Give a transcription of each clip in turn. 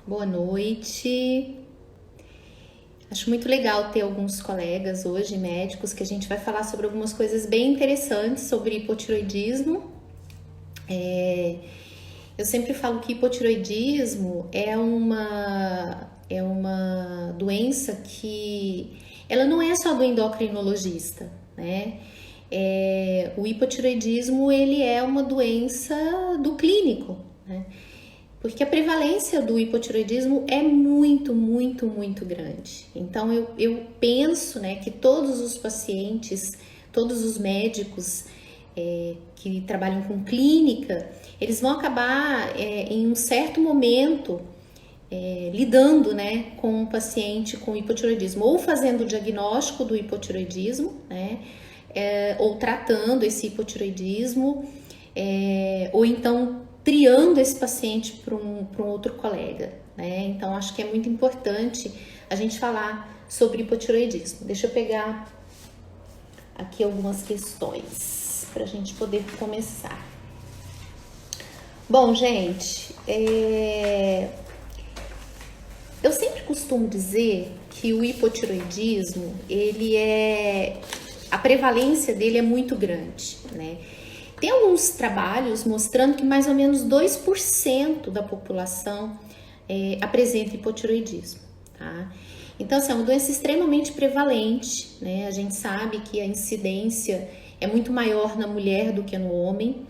boa noite. Acho muito legal ter alguns colegas hoje, médicos, que a gente vai falar sobre algumas coisas bem interessantes sobre hipotiroidismo. Eu sempre falo que hipotiroidismo é uma doença que ela não é só do endocrinologista, né? O hipotiroidismo ele é uma doença do clínico, né? Porque a prevalência do hipotiroidismo é muito, muito, muito grande. Então, eu penso, né, que todos os pacientes, todos os médicos que trabalham com clínica, eles vão acabar, em um certo momento, lidando, né, com um paciente com hipotiroidismo, ou fazendo o diagnóstico do hipotiroidismo, né, ou tratando esse hipotiroidismo, ou então triando esse paciente para um outro colega, né? Então, acho que é muito importante a gente falar sobre hipotiroidismo. Deixa eu pegar aqui algumas questões para a gente poder começar. Bom, gente, eu sempre costumo dizer que o hipotiroidismo, a prevalência dele é muito grande, né? Tem alguns trabalhos mostrando que mais ou menos 2% da população apresenta hipotiroidismo, tá? Então, assim, é uma doença extremamente prevalente, né? A gente sabe que a incidência é muito maior na mulher do que no homem,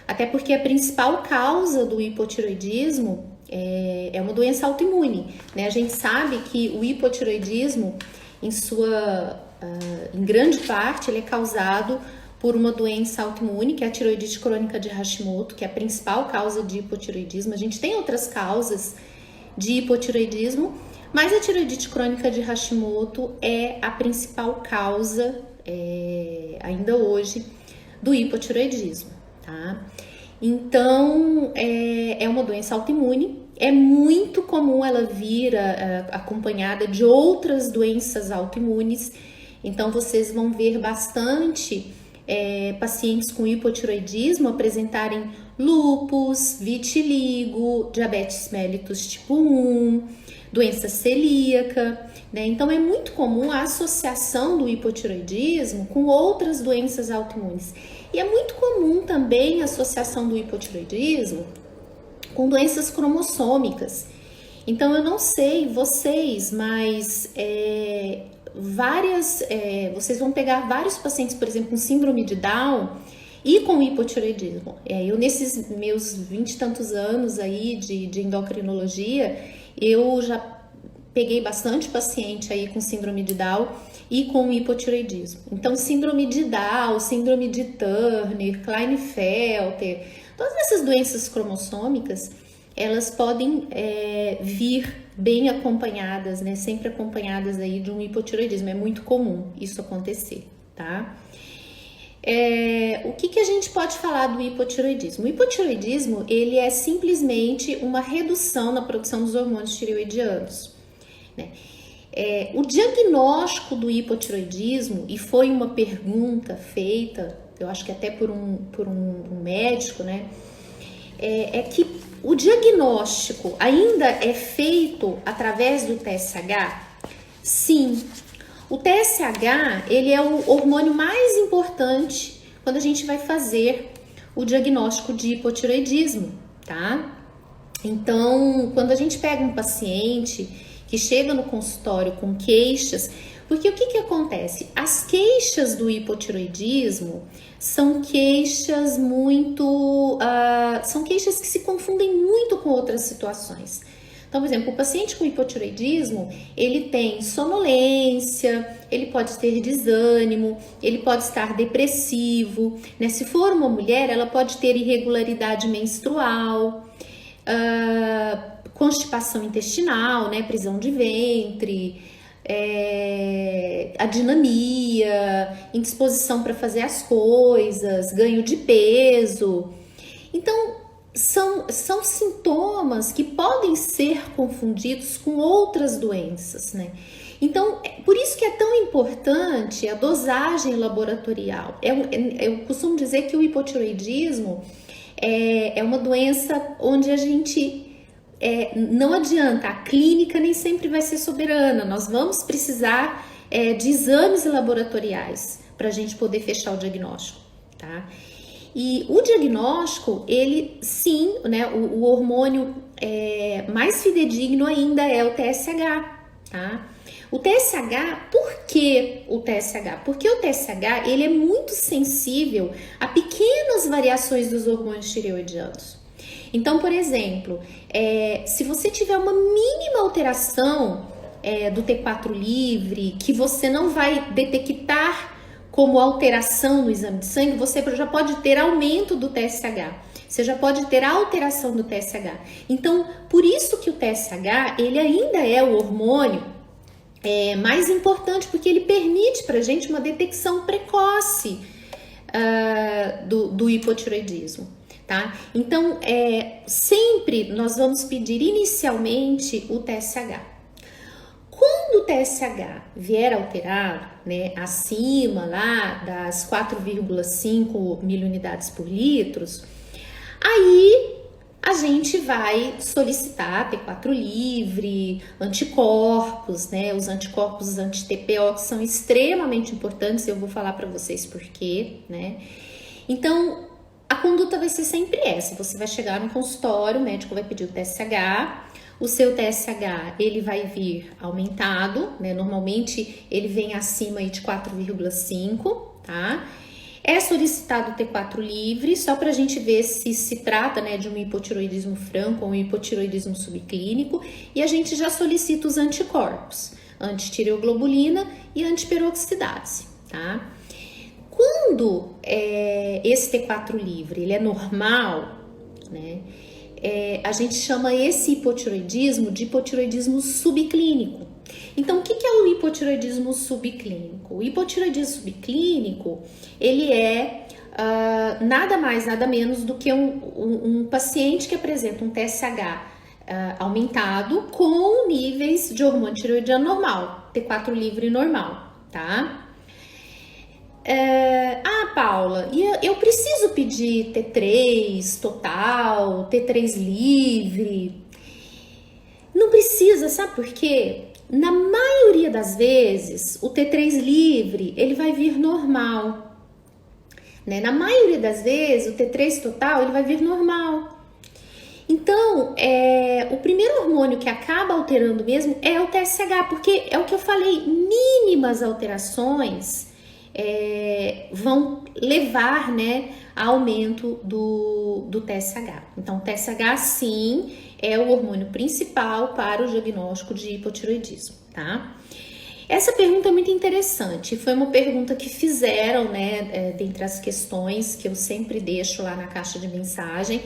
até porque a principal causa do hipotiroidismo é uma doença autoimune, né? A gente sabe que o hipotiroidismo, em grande parte, ele é causado por uma doença autoimune, que é a tiroidite crônica de Hashimoto, que é a principal causa de hipotiroidismo. A gente tem outras causas de hipotiroidismo, mas a tiroidite crônica de Hashimoto é a principal causa, ainda hoje, do hipotiroidismo, tá? Então, é uma doença autoimune. É muito comum ela vir acompanhada de outras doenças autoimunes. Então, vocês vão ver bastante pacientes com hipotiroidismo apresentarem lúpus, vitiligo, diabetes mellitus tipo 1, doença celíaca, né? Então é muito comum a associação do hipotiroidismo com outras doenças autoimunes. E é muito comum também a associação do hipotiroidismo com doenças cromossômicas. Então eu não sei vocês, mas vocês vão pegar vários pacientes, por exemplo, com síndrome de Down e com hipotiroidismo. Eu, nesses meus 20 e tantos anos aí de endocrinologia, eu já peguei bastante paciente aí com síndrome de Down e com hipotiroidismo. Então, síndrome de Down, síndrome de Turner, Klinefelter, todas essas doenças cromossômicas, elas podem vir bem acompanhadas, né? Sempre acompanhadas aí de um hipotiroidismo. É muito comum isso acontecer, tá? O que a gente pode falar do hipotiroidismo? O hipotiroidismo, ele é simplesmente uma redução na produção dos hormônios tireoidianos, né? O diagnóstico do hipotiroidismo, e foi uma pergunta feita, eu acho que até por um médico, né? Que o diagnóstico ainda é feito através do TSH? Sim. O TSH, ele é o hormônio mais importante quando a gente vai fazer o diagnóstico de hipotiroidismo, tá? Então, quando a gente pega um paciente que chega no consultório com queixas, porque o que acontece? As queixas do hipotiroidismo são queixas são queixas que se confundem muito com outras situações. Então, por exemplo, o paciente com hipotiroidismo, ele tem sonolência, ele pode ter desânimo, ele pode estar depressivo, né? Se for uma mulher, ela pode ter irregularidade menstrual, constipação intestinal, né? Prisão de ventre, adinamia, indisposição para fazer as coisas, ganho de peso. Então, são sintomas que podem ser confundidos com outras doenças, né? Então, por isso que é tão importante a dosagem laboratorial. Eu costumo dizer que o hipotiroidismo é uma doença onde a gente não adianta, a clínica nem sempre vai ser soberana, nós vamos precisar de exames laboratoriais para a gente poder fechar o diagnóstico, tá? E o diagnóstico, ele sim, né, o hormônio mais fidedigno ainda é o TSH, tá? O TSH, por que o TSH? Porque o TSH, ele é muito sensível a pequenas variações dos hormônios tireoidianos. Então, por exemplo, se você tiver uma mínima alteração do T4 livre, que você não vai detectar como alteração no exame de sangue, você já pode ter aumento do TSH, você já pode ter alteração do TSH. Então, por isso que o TSH, ele ainda é o hormônio mais importante, porque ele permite pra gente uma detecção precoce do hipotireoidismo, tá? Então, sempre nós vamos pedir inicialmente o TSH. Quando o TSH vier alterado, né, acima lá das 4,5 milunidades por litro, aí a gente vai solicitar T4 livre, anticorpos, né? Os anticorpos anti-TPO que são extremamente importantes, eu vou falar para vocês por quê, né? Então, a conduta vai ser sempre essa, você vai chegar no consultório, o médico vai pedir o TSH, o seu TSH, ele vai vir aumentado, né? Normalmente ele vem acima aí de 4,5, tá? É solicitado o T4 livre, só para a gente ver se se trata, né, de um hipotireoidismo franco ou um hipotireoidismo subclínico, e a gente já solicita os anticorpos, antitireoglobulina e antiperoxidase, tá? Quando esse T4 livre ele é normal, né? A gente chama esse hipotireoidismo de hipotireoidismo subclínico. Então, o que é o hipotireoidismo subclínico? O hipotireoidismo subclínico, ele nada mais, nada menos do que um paciente que apresenta um TSH aumentado com níveis de hormônio tireoidiano normal, T4 livre normal, tá? Paula, eu preciso pedir T3 total, T3 livre? Não precisa, sabe por quê? Na maioria das vezes, o T3 livre, ele vai vir normal, né? Na maioria das vezes, o T3 total, ele vai vir normal. Então, o primeiro hormônio que acaba alterando mesmo é o TSH, porque é o que eu falei, mínimas alterações vão levar, né, a aumento do TSH. Então, o TSH, sim, é o hormônio principal para o diagnóstico de hipotireoidismo, tá? Essa pergunta é muito interessante, foi uma pergunta que fizeram, né, dentre as questões que eu sempre deixo lá na caixa de mensagem,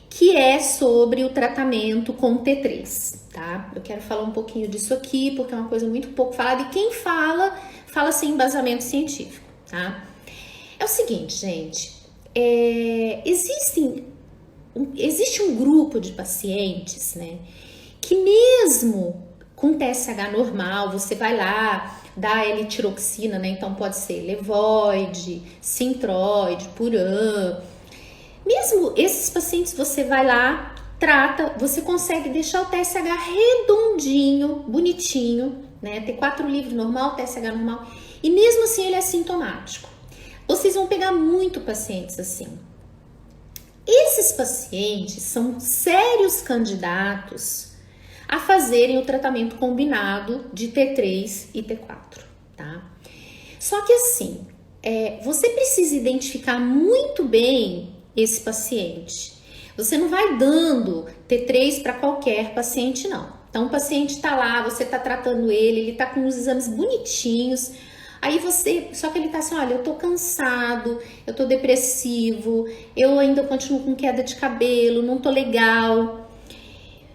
que é sobre o tratamento com T3, tá? Eu quero falar um pouquinho disso aqui, porque é uma coisa muito pouco falada, e quem fala sem embasamento científico, tá? É o seguinte, gente, existe um grupo de pacientes, né, que mesmo com TSH normal, você vai lá, dá L-tiroxina, né, então pode ser Levoide, Synthroid, Puran. Mesmo esses pacientes, você vai lá, trata, você consegue deixar o TSH redondinho, bonitinho, né, T4 livre normal, TSH normal, e mesmo assim ele é sintomático. Vocês vão pegar muito pacientes assim. Esses pacientes são sérios candidatos a fazerem o tratamento combinado de T3 e T4, tá? Só que assim, você precisa identificar muito bem esse paciente. Você não vai dando T3 para qualquer paciente, não. Então, o paciente tá lá, você tá tratando ele tá com os exames bonitinhos, aí só que ele tá assim, olha, eu tô cansado, eu tô depressivo, eu ainda continuo com queda de cabelo, não tô legal.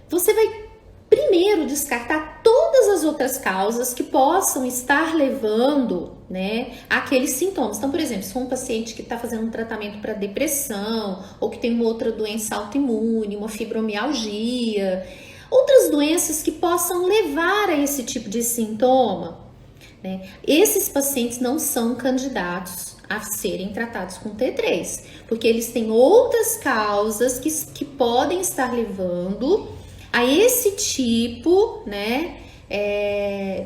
Você vai primeiro descartar todas as outras causas que possam estar levando, né, àqueles sintomas. Então, por exemplo, se for um paciente que está fazendo um tratamento para depressão, ou que tem uma outra doença autoimune, uma fibromialgia, outras doenças que possam levar a esse tipo de sintoma, né, esses pacientes não são candidatos a serem tratados com T3, porque eles têm outras causas que podem estar levando a esse tipo, né,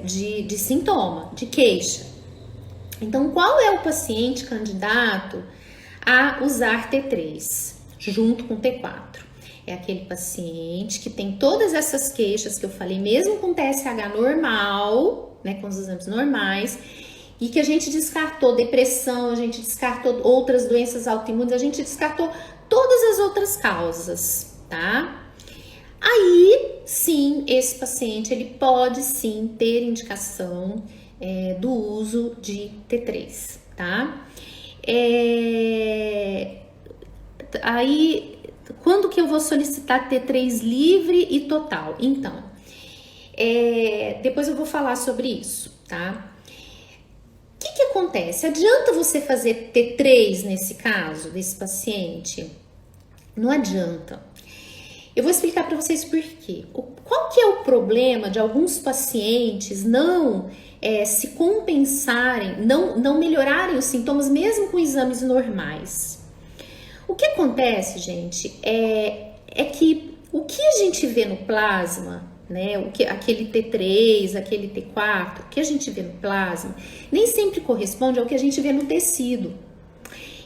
de sintoma, de queixa. Então, qual é o paciente candidato a usar T3 junto com T4? É aquele paciente que tem todas essas queixas que eu falei, mesmo com TSH normal, né, com os exames normais, e que a gente descartou depressão, a gente descartou outras doenças autoimunes, a gente descartou todas as outras causas, tá? Aí, sim, esse paciente, ele pode sim ter indicação do uso de T3, tá? Aí, quando que eu vou solicitar T3 livre e total? Então, depois eu vou falar sobre isso, tá? O que acontece? Adianta você fazer T3 nesse caso, desse paciente? Não adianta. Eu vou explicar para vocês por quê. Qual que é o problema de alguns pacientes não se compensarem, não melhorarem os sintomas mesmo com exames normais? O que acontece, gente, é que o que a gente vê no plasma, né, aquele T3, aquele T4, o que a gente vê no plasma, nem sempre corresponde ao que a gente vê no tecido.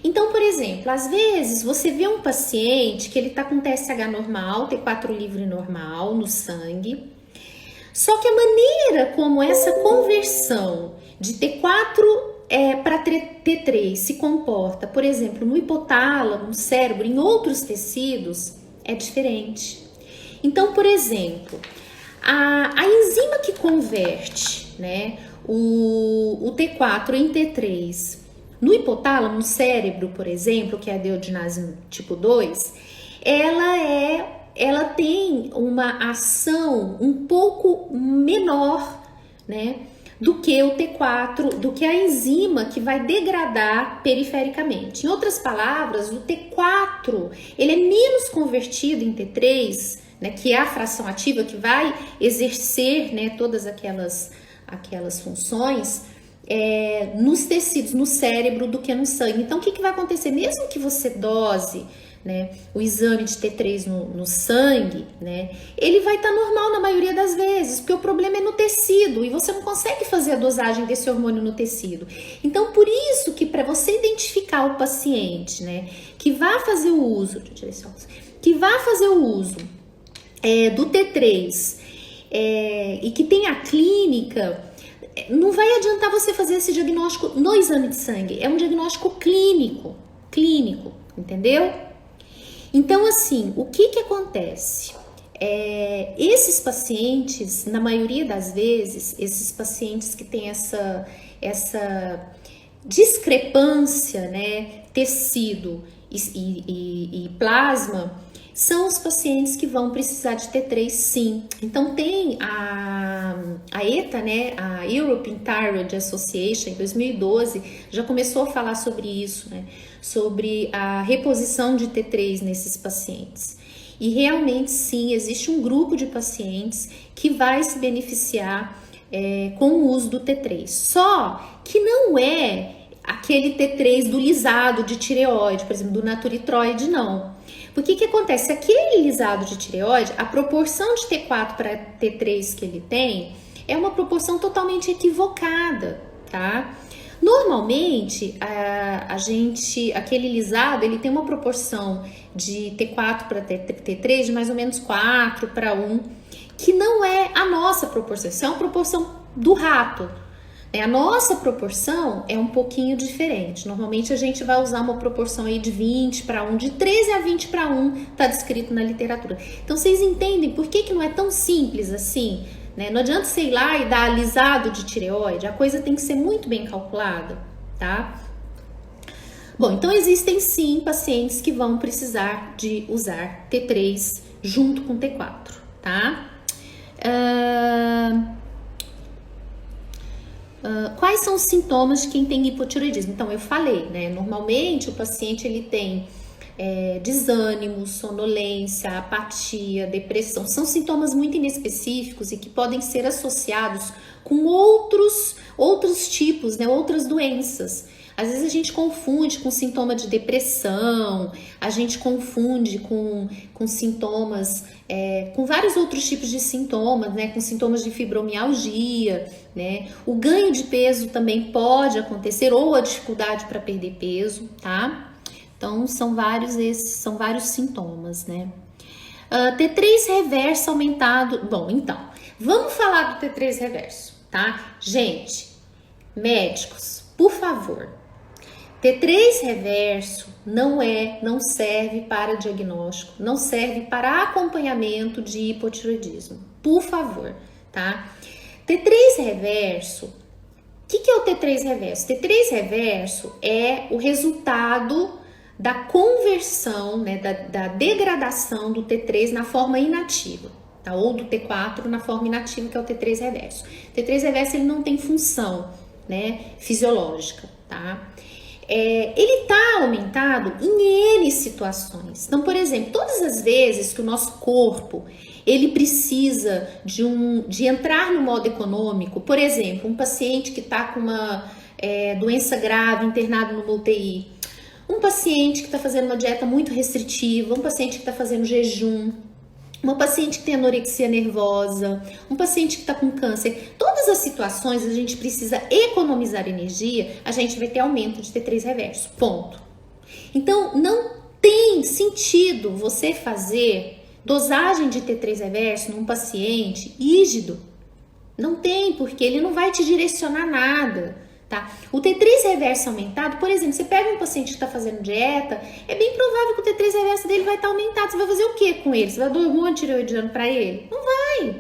Então, por exemplo, às vezes você vê um paciente que ele tá com TSH normal, T4 livre normal no sangue, só que a maneira como essa conversão de T4 para T3 se comporta, por exemplo, no hipotálamo, no cérebro, em outros tecidos, é diferente. Então, por exemplo, a enzima que converte, né, o T4 em T3 no hipotálamo, no cérebro, por exemplo, que é a adeoginase tipo 2, ela tem uma ação um pouco menor, né, do que o T4, do que a enzima que vai degradar perifericamente. Em outras palavras, o T4, ele é menos convertido em T3, né, que é a fração ativa que vai exercer, né, todas aquelas funções nos tecidos, no cérebro, do que no sangue. Então, o que vai acontecer? Mesmo que você dose, né, o exame de T3 no sangue, né, ele vai estar normal na maioria das vezes, porque o problema é no tecido e você não consegue fazer a dosagem desse hormônio no tecido. Então, por isso que para você identificar o paciente, né, que vai fazer o uso, do T3 e que tem a clínica, não vai adiantar você fazer esse diagnóstico no exame de sangue, é um diagnóstico clínico, entendeu? Então, assim, o que acontece? Esses pacientes, na maioria das vezes, esses pacientes que têm essa discrepância, né, tecido e plasma, são os pacientes que vão precisar de T3, sim. Então tem a ETA, né, a European Thyroid Association, em 2012, já começou a falar sobre isso, né, sobre a reposição de T3 nesses pacientes. E realmente, sim, existe um grupo de pacientes que vai se beneficiar com o uso do T3. Só que não é aquele T3 do lisado de tireoide, por exemplo, do naturitroide, não. Porque o que acontece? Aquele lisado de tireoide, a proporção de T4 para T3 que ele tem é uma proporção totalmente equivocada, tá? Normalmente, aquele lisado, ele tem uma proporção de T4 para T3 de mais ou menos 4 para 1, que não é a nossa proporção, isso é uma proporção do rato. A nossa proporção é um pouquinho diferente. Normalmente a gente vai usar uma proporção aí de 20 para 1, de 13 a 20 para 1, tá descrito na literatura. Então vocês entendem por que não é tão simples assim, né? Não adianta você ir lá e dar alisado de tireoide, a coisa tem que ser muito bem calculada, tá? Bom, então existem sim pacientes que vão precisar de usar T3 junto com T4, tá? Quais são os sintomas de quem tem hipotireoidismo? Então, eu falei, né? Normalmente o paciente ele tem desânimo, sonolência, apatia, depressão. São sintomas muito inespecíficos e que podem ser associados com outros tipos, né? Outras doenças. Às vezes a gente confunde com sintoma de depressão, a gente confunde com sintomas, com vários outros tipos de sintomas, né? Com sintomas de fibromialgia, né? O ganho de peso também pode acontecer, ou a dificuldade para perder peso, tá? Então, são vários sintomas, né? T3 reverso aumentado. Bom, então, vamos falar do T3 reverso, tá? Gente, médicos, por favor, T3 reverso não serve para diagnóstico, não serve para acompanhamento de hipotireoidismo, por favor, tá? T3 reverso, o que é o T3 reverso? T3 reverso é o resultado da conversão, né, da degradação do T3 na forma inativa, tá? Ou do T4 na forma inativa, que é o T3 reverso. O T3 reverso ele não tem função, né, fisiológica, tá? Ele tá aumentado em N situações. Então, por exemplo, todas as vezes que o nosso corpo ele precisa de entrar no modo econômico, por exemplo, um paciente que está com uma doença grave internado numa UTI, um paciente que está fazendo uma dieta muito restritiva, um paciente que está fazendo jejum, uma paciente que tem anorexia nervosa, um paciente que está com câncer, todas as situações a gente precisa economizar energia, a gente vai ter aumento de T3 reverso, ponto. Então, não tem sentido você fazer dosagem de T3 reverso num paciente rígido. Não tem, porque ele não vai te direcionar nada. Tá? O T3 reverso aumentado, por exemplo, você pega um paciente que está fazendo dieta, é bem provável que o T3 reverso dele vai estar aumentado. Você vai fazer o que com ele? Você vai dar hormônio tireoidiano para ele? Não vai.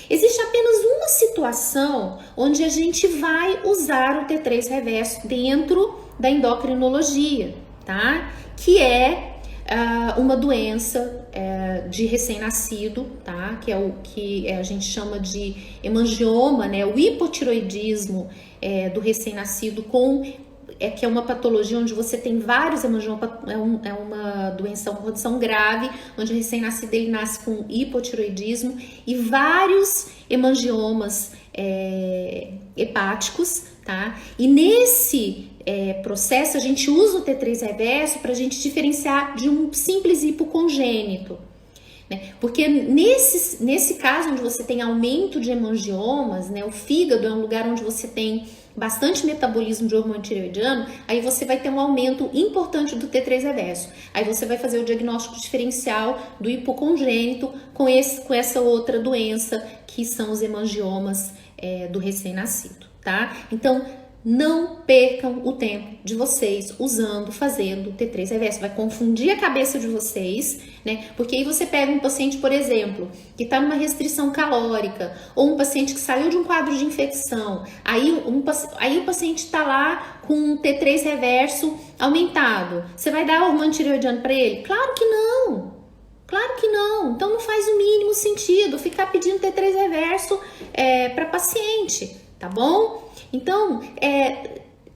Existe apenas uma situação onde a gente vai usar o T3 reverso dentro da endocrinologia, tá? Que é uma doença de recém-nascido, tá? Que é o que a gente chama de hemangioma, né? O hipotiroidismo do recém-nascido que é uma patologia onde você tem vários hemangiomas, é uma doença, uma condição grave, onde o recém-nascido ele nasce com hipotiroidismo e vários hemangiomas hepáticos, tá? E nesse processo a gente usa o T3 reverso para a gente diferenciar de um simples hipocongênito, né? Porque nesse caso onde você tem aumento de hemangiomas, né, o fígado é um lugar onde você tem bastante metabolismo de hormônio tireoidiano, aí você vai ter um aumento importante do T3 reverso. Aí você vai fazer o diagnóstico diferencial do hipocongênito com essa outra doença que são os hemangiomas do recém-nascido, tá? Então, não percam o tempo de vocês fazendo T3 reverso. Vai confundir a cabeça de vocês, né? Porque aí você pega um paciente, por exemplo, que está numa restrição calórica, ou um paciente que saiu de um quadro de infecção, aí o paciente está lá com um T3 reverso aumentado. Você vai dar hormônio tireoidiano para ele? Claro que não! Claro que não! Então não faz o mínimo sentido ficar pedindo T3 reverso para paciente, tá bom? Então,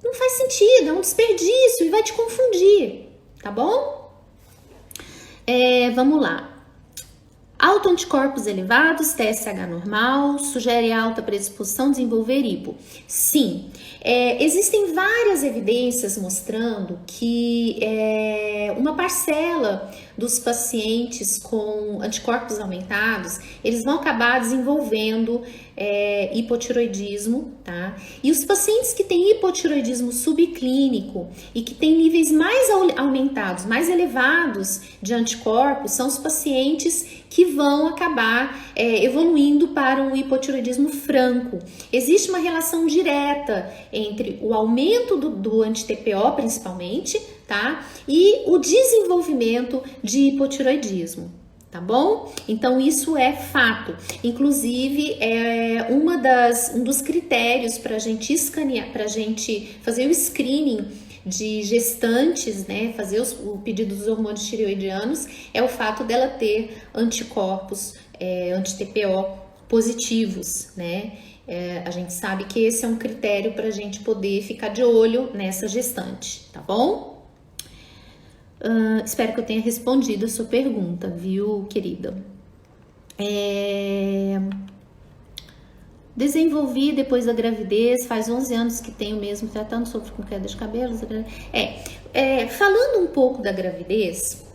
não faz sentido, é um desperdício e vai te confundir, tá bom? Vamos lá. Autoanticorpos elevados, TSH normal, sugere alta predisposição a desenvolver hipo. Sim, existem várias evidências mostrando que uma parcela dos pacientes com anticorpos aumentados, eles vão acabar desenvolvendo hipotiroidismo, tá? E os pacientes que têm hipotiroidismo subclínico e que têm níveis mais aumentados, mais elevados de anticorpos, são os pacientes que vão acabar evoluindo para um hipotiroidismo franco. Existe uma relação direta entre o aumento do anti-TPO, principalmente, tá? E o desenvolvimento de hipotiroidismo, tá bom? Então isso é fato. Inclusive um dos critérios para a gente escanear, para a gente fazer o screening de gestantes, né, fazer o pedido dos hormônios tireoidianos, é o fato dela ter anticorpos anti-TPO positivos, né? A gente sabe que esse é um critério para a gente poder ficar de olho nessa gestante, tá bom? Espero que eu tenha respondido a sua pergunta, viu, querida? Desenvolvi depois da gravidez, faz 11 anos que tenho mesmo tratando, sofro com queda de cabelos. Falando um pouco da gravidez,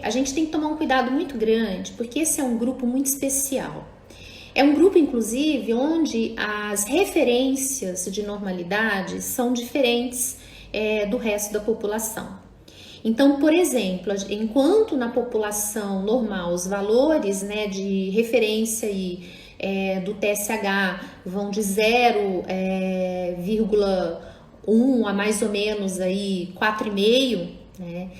a gente tem que tomar um cuidado muito grande, porque esse é um grupo muito especial. É um grupo, inclusive, onde as referências de normalidade são diferentes do resto da população. Então, por exemplo, enquanto na população normal os valores, né, de referência do TSH vão de 0,1 a mais ou menos aí 4,5, né?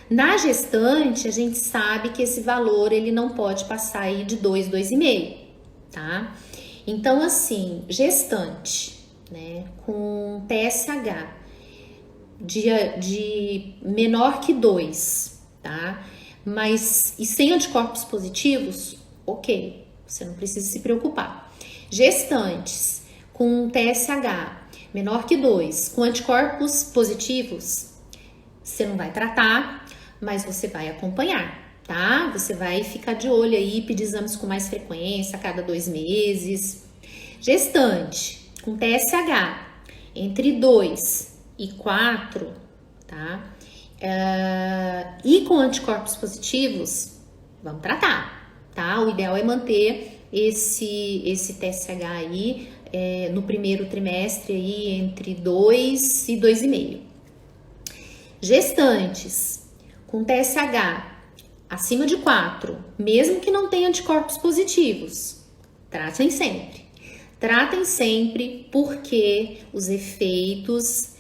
Na gestante, a gente sabe que esse valor ele não pode passar aí de 2, 2,5, tá? Então, assim, gestante, né, com TSH de menor que 2, tá? Mas e sem anticorpos positivos, ok, você não precisa se preocupar. Gestantes com TSH menor que 2, com anticorpos positivos, você não vai tratar, mas você vai acompanhar, tá? Você vai ficar de olho aí, pedir exames com mais frequência, a cada 2 meses. Gestante com TSH entre 2 e 4, tá? E com anticorpos positivos, vamos tratar, tá? O ideal é manter esse TSH aí no primeiro trimestre aí entre 2 e 2,5. Gestantes com TSH acima de 4, mesmo que não tenha anticorpos positivos, tratem sempre. Tratem sempre porque os efeitos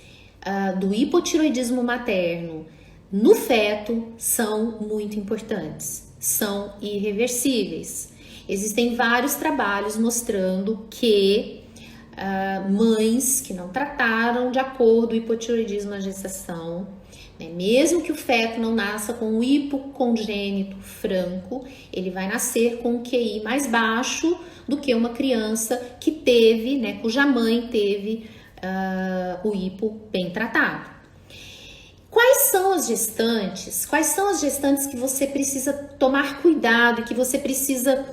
do hipotireoidismo materno no feto são muito importantes, são irreversíveis. Existem vários trabalhos mostrando que mães que não trataram de acordo o hipotireoidismo na gestação, né, mesmo que o feto não nasça com um hipocongênito franco, ele vai nascer com um QI mais baixo do que uma criança que teve, né, cuja mãe teve o hipo bem tratado. Quais são as gestantes? Quais são as gestantes que você precisa tomar cuidado e que você precisa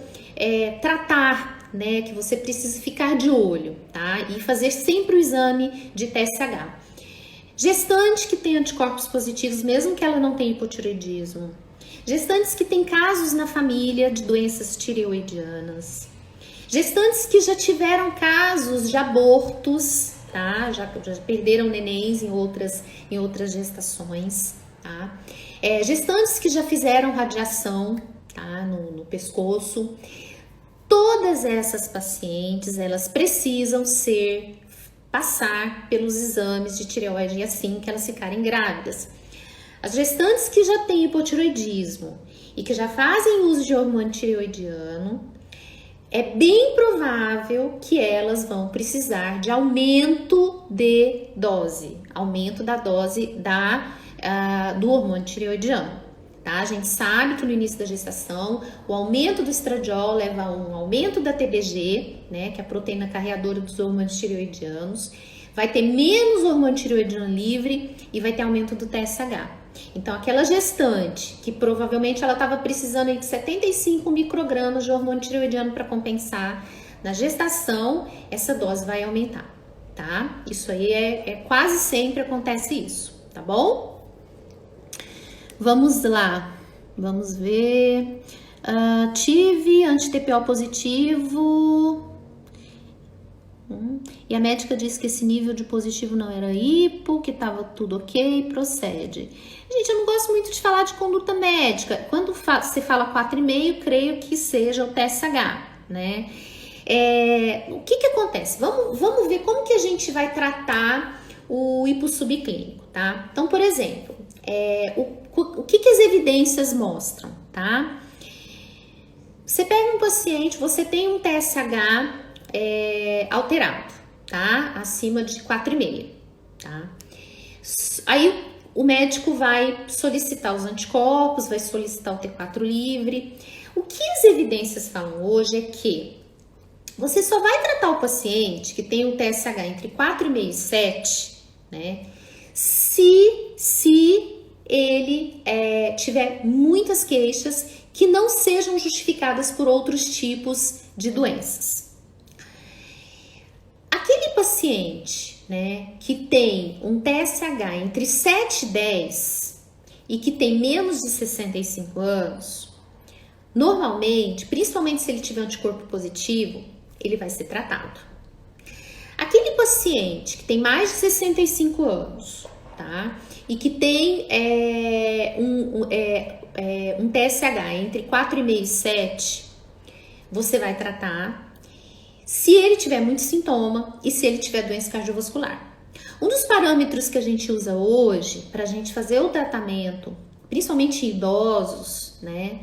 tratar, né? Que você precisa ficar de olho, tá? E fazer sempre o exame de TSH. Gestante que tem anticorpos positivos, mesmo que ela não tenha hipotireoidismo. Gestantes que têm casos na família de doenças tireoidianas. Gestantes que já tiveram casos de abortos, tá? Já perderam nenéns em outras gestações, tá? Gestantes que já fizeram radiação, tá? No pescoço. Todas essas pacientes, elas precisam passar pelos exames de tireoide assim que elas ficarem grávidas. As gestantes que já têm hipotireoidismo e que já fazem uso de hormônio tireoidiano, é bem provável que elas vão precisar de aumento de dose, aumento da dose do hormônio tireoidiano. Tá? A gente sabe que no início da gestação, o aumento do estradiol leva a um aumento da TBG, né, que é a proteína carreadora dos hormônios tireoidianos, vai ter menos hormônio tireoidiano livre e vai ter aumento do TSH. Então, aquela gestante que provavelmente ela estava precisando de 75 microgramas de hormônio tireoidiano para compensar, na gestação, essa dose vai aumentar, tá? Isso aí quase sempre acontece isso, tá bom? Vamos lá, vamos ver. Tive anti-TPO positivo. E a médica disse que esse nível de positivo não era hipo, que estava tudo ok, procede. Gente, eu não gosto muito de falar de conduta médica. Quando você fala 4,5, creio que seja o TSH, né? O que acontece? Vamos ver como que a gente vai tratar o hipo subclínico, tá? Então, por exemplo, o que as evidências mostram, tá? Você pega um paciente, você tem um TSH alterado, tá? Acima de 4,5, tá? Aí o médico vai solicitar os anticorpos, vai solicitar o T4 livre. O que as evidências falam hoje é que você só vai tratar o paciente que tem um TSH entre 4,5 e 7, né? Se ele tiver muitas queixas que não sejam justificadas por outros tipos de doenças. paciente, né, que tem um TSH entre 7 e 10 e que tem menos de 65 anos, normalmente, principalmente se ele tiver anticorpo positivo, ele vai ser tratado. Aquele paciente que tem mais de 65 anos, tá? E que tem um TSH entre 4,5 e 7, você vai tratar se ele tiver muito sintoma e se ele tiver doença cardiovascular. Um dos parâmetros que a gente usa hoje para a gente fazer o tratamento, principalmente em idosos, né,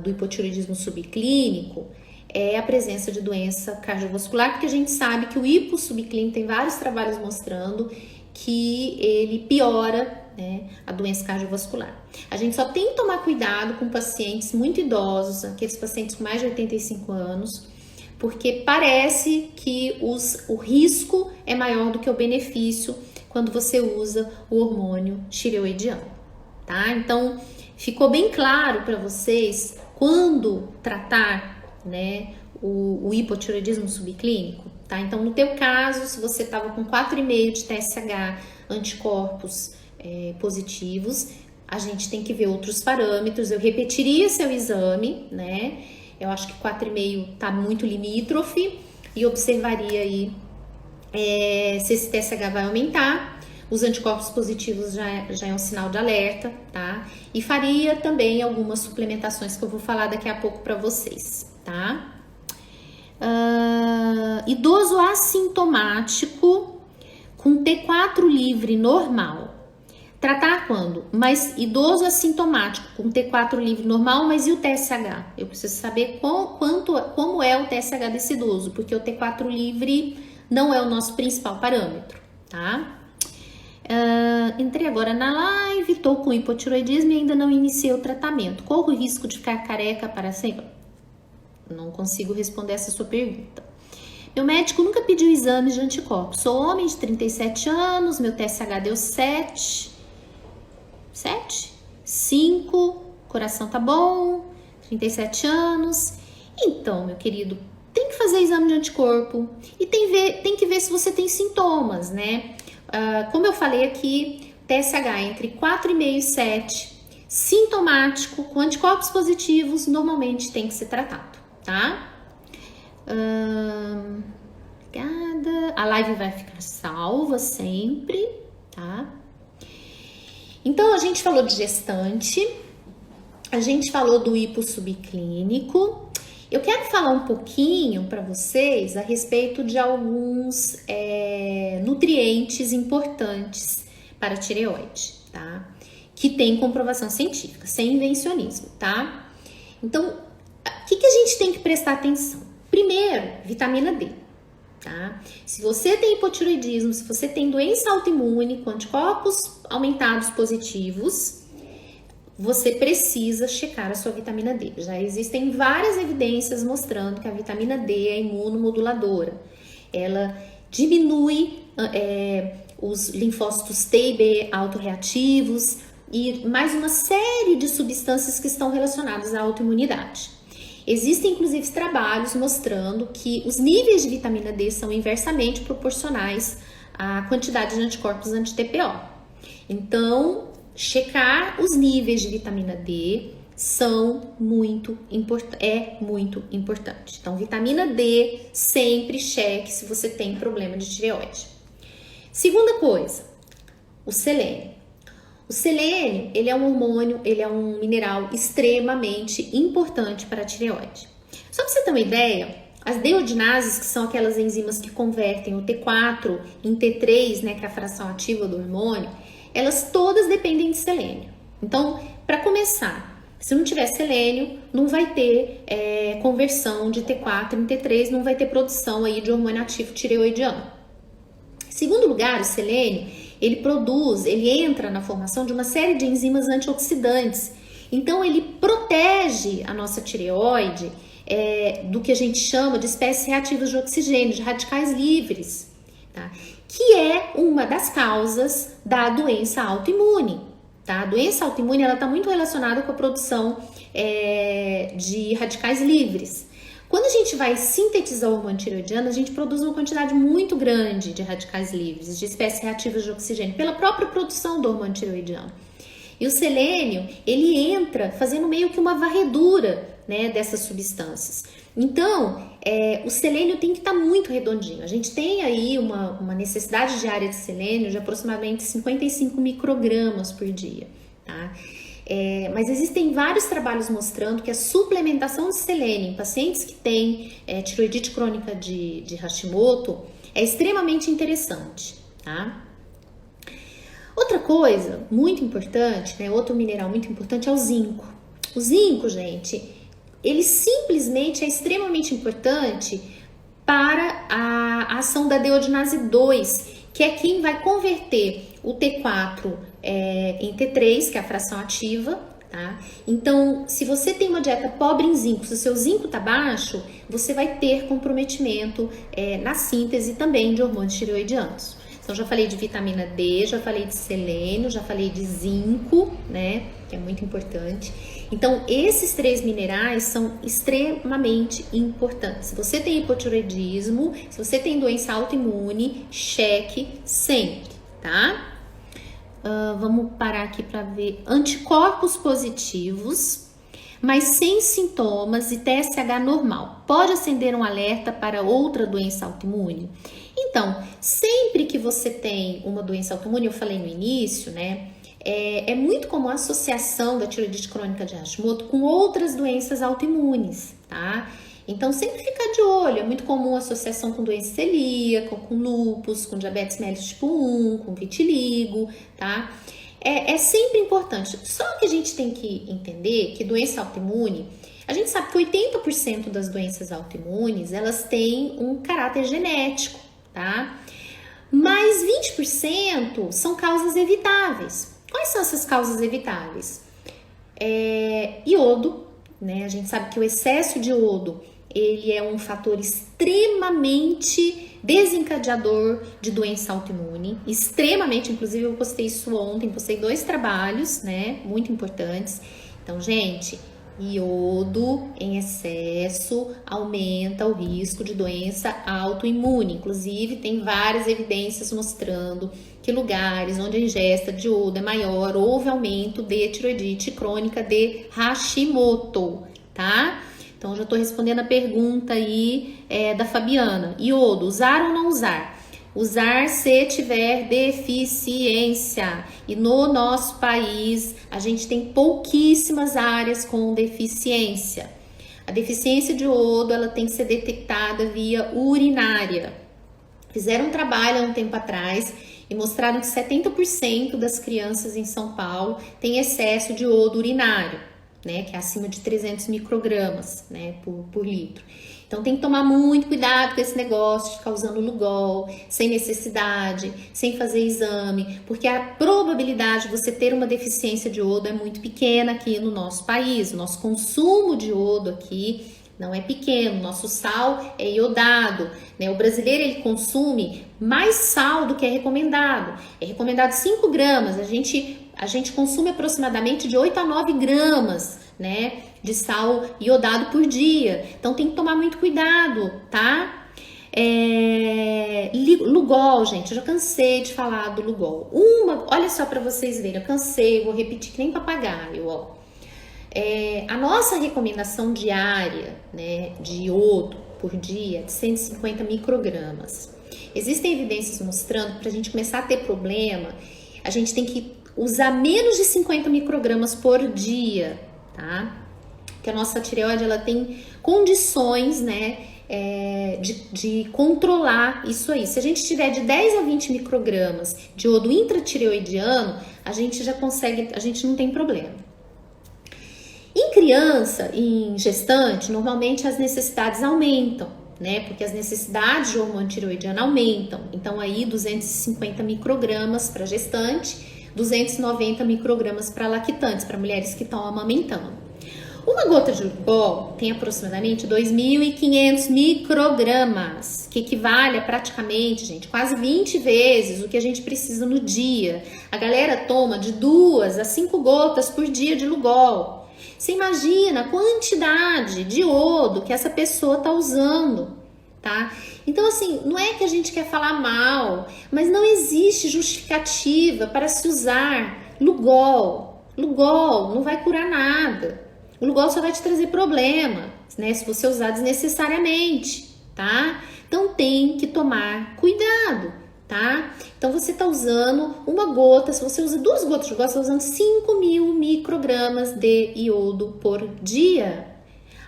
do hipotireoidismo subclínico, é a presença de doença cardiovascular, porque a gente sabe que o hipo subclínico, tem vários trabalhos mostrando que ele piora, né, a doença cardiovascular. A gente só tem que tomar cuidado com pacientes muito idosos, aqueles pacientes com mais de 85 anos, porque parece que o risco é maior do que o benefício quando você usa o hormônio tireoidiano, tá? Então, ficou bem claro para vocês quando tratar, né, o hipotireoidismo subclínico, tá? Então, no teu caso, se você estava com 4,5 de TSH, anticorpos positivos, a gente tem que ver outros parâmetros. Eu repetiria seu exame, né? Eu acho que 4,5 tá muito limítrofe e observaria aí se esse TSH vai aumentar. Os anticorpos positivos já é um sinal de alerta, tá? E faria também algumas suplementações que eu vou falar daqui a pouco para vocês, tá? Idoso assintomático com T4 livre normal. Tratar quando? Mas idoso assintomático com T4 livre normal, mas e o TSH? Eu preciso saber como é o TSH desse idoso, porque o T4 livre não é o nosso principal parâmetro, tá? Entrei agora na live, tô com hipotireoidismo e ainda não iniciei o tratamento. Corro o risco de ficar careca para sempre? Não consigo responder essa sua pergunta. Meu médico nunca pediu exames de anticorpos. Sou homem de 37 anos, meu TSH deu 7, 5, coração tá bom, 37 anos. Então, meu querido, tem que fazer exame de anticorpo e tem que ver se você tem sintomas, né? Como eu falei aqui, TSH entre 4,5 e 7, sintomático, com anticorpos positivos, normalmente tem que ser tratado, tá? Obrigada. A live vai ficar salva sempre, tá? Então, a gente falou de gestante, a gente falou do hipo subclínico. Eu quero falar um pouquinho para vocês a respeito de alguns nutrientes importantes para a tireoide, tá? Que tem comprovação científica, sem invencionismo, tá? Então, o que a gente tem que prestar atenção? Primeiro, vitamina D, tá? Se você tem hipotireoidismo, se você tem doença autoimune com anticorpos aumentados positivos, você precisa checar a sua vitamina D. Já existem várias evidências mostrando que a vitamina D é imunomoduladora. Ela diminui os linfócitos T e B autorreativos e mais uma série de substâncias que estão relacionadas à autoimunidade. Existem, inclusive, trabalhos mostrando que os níveis de vitamina D são inversamente proporcionais à quantidade de anticorpos anti-TPO. Então, checar os níveis de vitamina D é muito importante. Então, vitamina D, sempre cheque se você tem problema de tireoide. Segunda coisa, o selênio. O selênio, ele é um hormônio, ele é um mineral extremamente importante para a tireoide. Só para você ter uma ideia, as deodinases, que são aquelas enzimas que convertem o T4 em T3, né, que é a fração ativa do hormônio, elas todas dependem de selênio. Então, para começar, se não tiver selênio, não vai ter conversão de T4 em T3, não vai ter produção aí de hormônio ativo tireoidiano. Em segundo lugar, o selênio, ele entra na formação de uma série de enzimas antioxidantes. Então, ele protege a nossa tireoide do que a gente chama de espécies reativas de oxigênio, de radicais livres, tá? Que é uma das causas da doença autoimune, tá? A doença autoimune, ela está muito relacionada com a produção de radicais livres. Quando a gente vai sintetizar o hormônio tireoidiano, a gente produz uma quantidade muito grande de radicais livres, de espécies reativas de oxigênio, pela própria produção do hormônio tireoidiano. E o selênio, ele entra fazendo meio que uma varredura, né, dessas substâncias. Então, o selênio tem que estar muito redondinho. A gente tem aí uma necessidade diária de selênio de aproximadamente 55 microgramas por dia, tá? Mas existem vários trabalhos mostrando que a suplementação de selênio em pacientes que têm tireoidite crônica de Hashimoto é extremamente interessante, tá? Outra coisa muito importante, né, outro mineral muito importante é o zinco. O zinco, gente, ele simplesmente é extremamente importante para a ação da deogenase 2, que é quem vai converter o T4 em T3, que é a fração ativa, tá? Então, se você tem uma dieta pobre em zinco, se o seu zinco tá baixo, você vai ter comprometimento na síntese também de hormônios tireoidianos. Então, já falei de vitamina D, já falei de selênio, já falei de zinco, né? Que é muito importante. Então, esses 3 minerais são extremamente importantes. Se você tem hipotireoidismo, se você tem doença autoimune, cheque sempre, tá? Vamos parar aqui para ver. Anticorpos positivos, mas sem sintomas e TSH normal. Pode acender um alerta para outra doença autoimune? Então, sempre que você tem uma doença autoimune, eu falei no início, né? É muito comum a associação da tireoidite crônica de Hashimoto com outras doenças autoimunes, tá? Então, sempre fica de olho. É muito comum a associação com doença celíaca, com lúpus, com diabetes mellitus tipo 1, com vitiligo, tá? É sempre importante. Só que a gente tem que entender que doença autoimune, a gente sabe que 80% das doenças autoimunes, elas têm um caráter genético, tá? Mas 20% são causas evitáveis. Quais são essas causas evitáveis? Iodo, né? A gente sabe que o excesso de iodo, ele é um fator extremamente desencadeador de doença autoimune, extremamente, inclusive eu postei isso ontem, postei 2 trabalhos, né, muito importantes. Então, gente, iodo em excesso aumenta o risco de doença autoimune. Inclusive, tem várias evidências mostrando que lugares onde a ingesta de iodo é maior, houve aumento de tireoidite crônica de Hashimoto, tá? Então, eu já estou respondendo a pergunta aí da Fabiana. Iodo, usar ou não usar? Usar se tiver deficiência. E no nosso país, a gente tem pouquíssimas áreas com deficiência. A deficiência de iodo, ela tem que ser detectada via urinária. Fizeram um trabalho há um tempo atrás e mostraram que 70% das crianças em São Paulo têm excesso de iodo urinário, né, que é acima de 300 microgramas, né, por litro. Então tem que tomar muito cuidado com esse negócio de ficar usando Lugol, sem necessidade, sem fazer exame, porque a probabilidade de você ter uma deficiência de iodo é muito pequena aqui no nosso país. O nosso consumo de iodo aqui não é pequeno, nosso sal é iodado, né? O brasileiro, ele consome mais sal do que é recomendado. É recomendado 5 gramas, a gente consome aproximadamente de 8 a 9 gramas, né, de sal iodado por dia. Então tem que tomar muito cuidado, tá? Lugol, gente, eu já cansei de falar do Lugol. Olha só para vocês verem, eu cansei, vou repetir que nem papagaio, ó. A nossa recomendação diária, né, de iodo por dia é de 150 microgramas. Existem evidências mostrando que para a gente começar a ter problema, a gente tem que usar menos de 50 microgramas por dia, tá? Porque a nossa tireoide, ela tem condições, né, de controlar isso aí. Se a gente tiver de 10 a 20 microgramas de iodo intratireoidiano, a gente já consegue, a gente não tem problema. Em criança, em gestante, normalmente as necessidades aumentam, né? Porque as necessidades de hormônio tireoidiano aumentam. Então, aí 250 microgramas para gestante, 290 microgramas para lactantes, para mulheres que estão amamentando. Uma gota de Lugol tem aproximadamente 2.500 microgramas, que equivale a praticamente, gente, quase 20 vezes o que a gente precisa no dia. A galera toma de 2 a 5 gotas por dia de Lugol. Você imagina a quantidade de iodo que essa pessoa está usando, tá? Então, assim, não é que a gente quer falar mal, mas não existe justificativa para se usar Lugol. Lugol não vai curar nada. O Lugol só vai te trazer problema, né? Se você usar desnecessariamente, tá? Então, tem que tomar cuidado, tá? Então, você tá usando uma gota, se você usa 2 gotas de Lugol, você tá usando 5.000 microgramas de iodo por dia.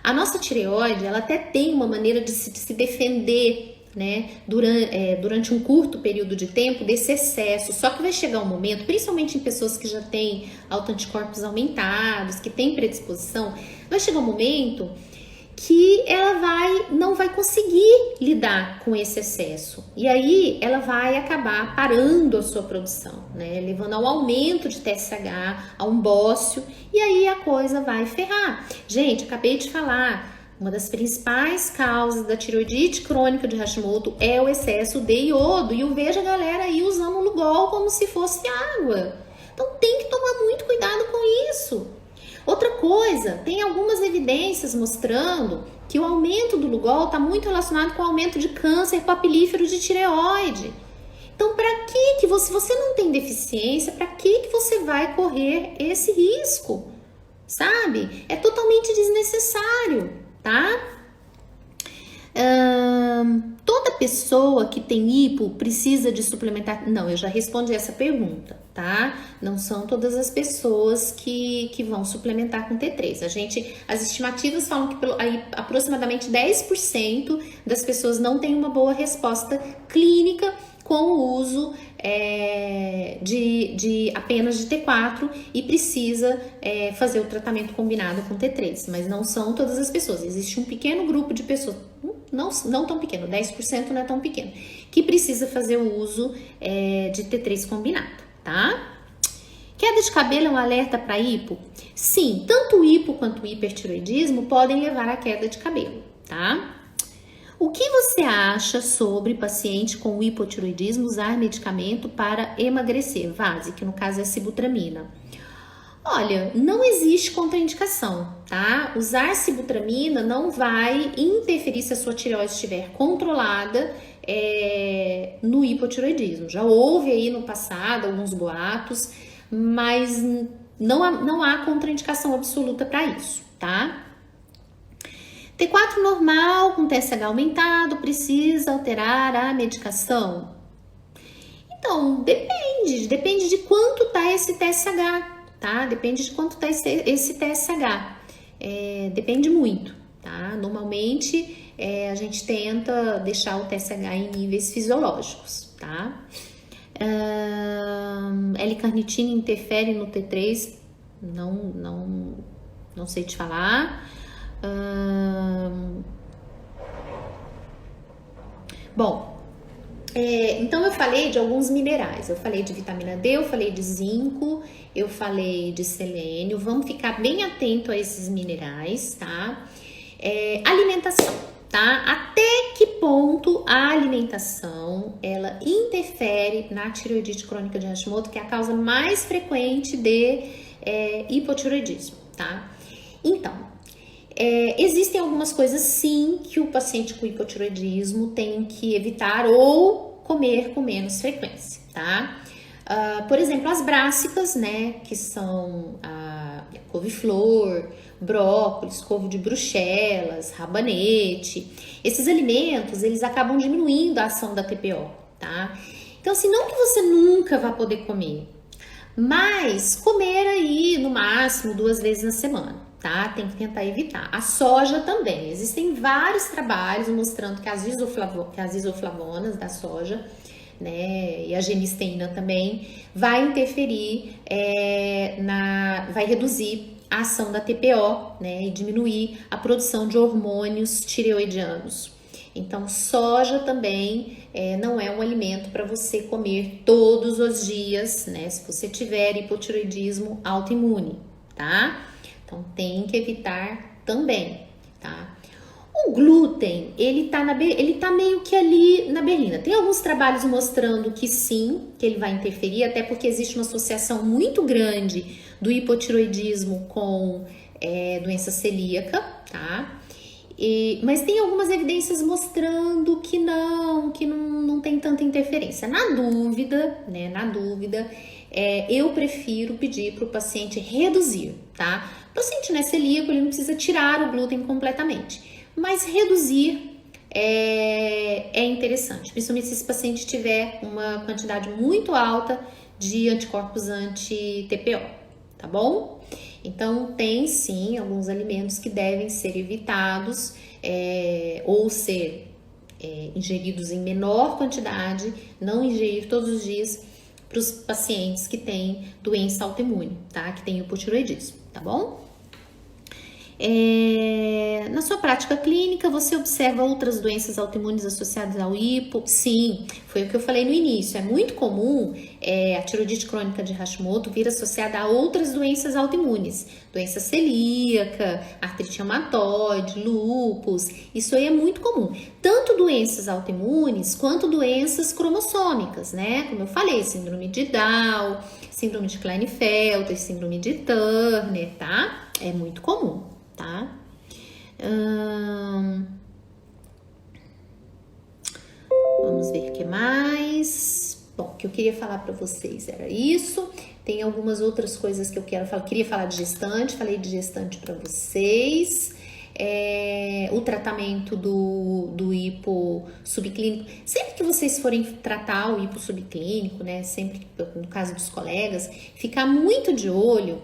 A nossa tireoide, ela até tem uma maneira de se defender, né, durante um curto período de tempo desse excesso. Só que vai chegar um momento, principalmente em pessoas que já têm autoanticorpos aumentados, que têm predisposição, vai chegar um momento que ela não vai conseguir lidar com esse excesso. E aí ela vai acabar parando a sua produção, né? Levando ao aumento de TSH, a um bócio, e aí a coisa vai ferrar. Gente, acabei de falar, uma das principais causas da tireoidite crônica de Hashimoto é o excesso de iodo. E eu vejo a galera aí usando o Lugol como se fosse água. Então tem que tomar muito cuidado com isso. Outra coisa, tem algumas evidências mostrando que o aumento do Lugol está muito relacionado com o aumento de câncer papilífero de tireoide. Então, para que você não tem deficiência, para que você vai correr esse risco? Sabe? É totalmente desnecessário, tá? Toda pessoa que tem hipo precisa de suplementar? Não, eu já respondi essa pergunta, tá? Não são todas as pessoas que vão suplementar com T3. As estimativas falam que aproximadamente 10% das pessoas não têm uma boa resposta clínica com o uso de apenas de T4 e precisa fazer o tratamento combinado com T3, mas não são todas as pessoas. Existe um pequeno grupo de pessoas, não tão pequeno, 10% não é tão pequeno, que precisa fazer o uso de T3 combinado, tá? Queda de cabelo é um alerta para hipo? Sim, tanto o hipo quanto o hipertiroidismo podem levar à queda de cabelo, tá? O que você acha sobre paciente com hipotiroidismo usar medicamento para emagrecer? Vase, que no caso é sibutramina. Olha, não existe contraindicação, tá? Usar sibutramina não vai interferir se a sua tireoide estiver controlada no hipotiroidismo. Já houve aí no passado alguns boatos, mas não há contraindicação absoluta para isso, tá? T4 normal com TSH aumentado, precisa alterar a medicação? Então, depende de quanto tá esse TSH, tá? Depende de quanto tá esse TSH, depende muito, tá? Normalmente, a gente tenta deixar o TSH em níveis fisiológicos, tá? L-carnitina interfere no T3? Não sei te falar. Bom, então eu falei de alguns minerais, eu falei de vitamina D, eu falei de zinco, eu falei de selênio. Vamos ficar bem atento a esses minerais, tá? Alimentação, tá? Até que ponto a alimentação ela interfere na tireoidite crônica de Hashimoto, que é a causa mais frequente de hipotireoidismo, tá? Então, existem algumas coisas sim que o paciente com hipotireoidismo tem que evitar ou comer com menos frequência, tá? Por exemplo, as brássicas, né, que são a couve-flor, brócolis, couve de Bruxelas, rabanete. Esses alimentos, eles acabam diminuindo a ação da TPO, tá? Então, assim, não que você nunca vá poder comer, mas comer aí no máximo 2 vezes na semana, tá? Tem que tentar evitar. A soja também. Existem vários trabalhos mostrando que as isoflavonas da soja, né, e a genisteína também, vai interferir, vai reduzir a ação da TPO, né, e diminuir a produção de hormônios tireoidianos. Então, soja também não é um alimento para você comer todos os dias, né, se você tiver hipotireoidismo autoimune, tá? Então, tem que evitar também, tá? O glúten, ele tá meio que ali na berlina. Tem alguns trabalhos mostrando que sim, que ele vai interferir, até porque existe uma associação muito grande do hipotireoidismo com doença celíaca, tá? Mas tem algumas evidências mostrando que não tem tanta interferência. Na dúvida, eu prefiro pedir para o paciente reduzir, tá? O paciente não é celíaco, ele não precisa tirar o glúten completamente, mas reduzir é interessante, principalmente se esse paciente tiver uma quantidade muito alta de anticorpos anti-TPO, tá bom? Então, tem sim alguns alimentos que devem ser evitados ou ser ingeridos em menor quantidade, não ingerir todos os dias para os pacientes que têm doença autoimune, tá? Que tem hipotireoidismo, tá bom? Na sua prática clínica, você observa outras doenças autoimunes associadas ao hipo? Sim, foi o que eu falei no início. É muito comum a tiroidite crônica de Hashimoto vir associada a outras doenças autoimunes. Doença celíaca, artrite reumatoide, lúpus. Isso aí é muito comum. Tanto doenças autoimunes quanto doenças cromossômicas, né? Como eu falei, síndrome de Down, síndrome de Klinefelter, síndrome de Turner, tá? É muito comum. Tá? Vamos ver o que mais. Bom, o que eu queria falar para vocês era isso. Tem algumas outras coisas que eu queria falar de gestante, falei de gestante para vocês. O tratamento do hipo subclínico. Sempre que vocês forem tratar o hipo subclínico, né? Sempre, no caso dos colegas, ficar muito de olho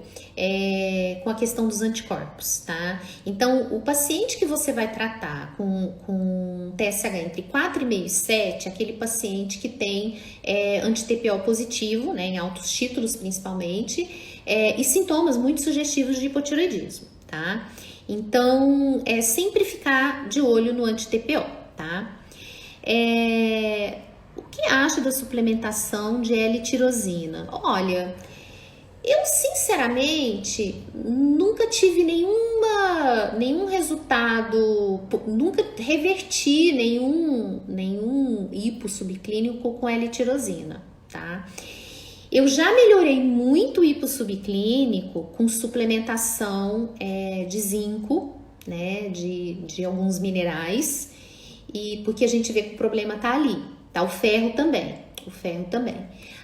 com a questão dos anticorpos, tá? Então, o paciente que você vai tratar com TSH entre 4,5 e 7, aquele paciente que tem anti-TPO positivo, né? Em altos títulos principalmente, e sintomas muito sugestivos de hipotireoidismo, tá? Então, sempre ficar de olho no anti-TPO, tá? O que acha da suplementação de L-tirosina? Olha, eu sinceramente nunca tive nenhum resultado, nunca reverti nenhum hipo subclínico com L-tirosina, tá? Eu já melhorei muito o hipo subclínico com suplementação de zinco, né, de alguns minerais, e porque a gente vê que o problema tá ali, tá? O ferro também.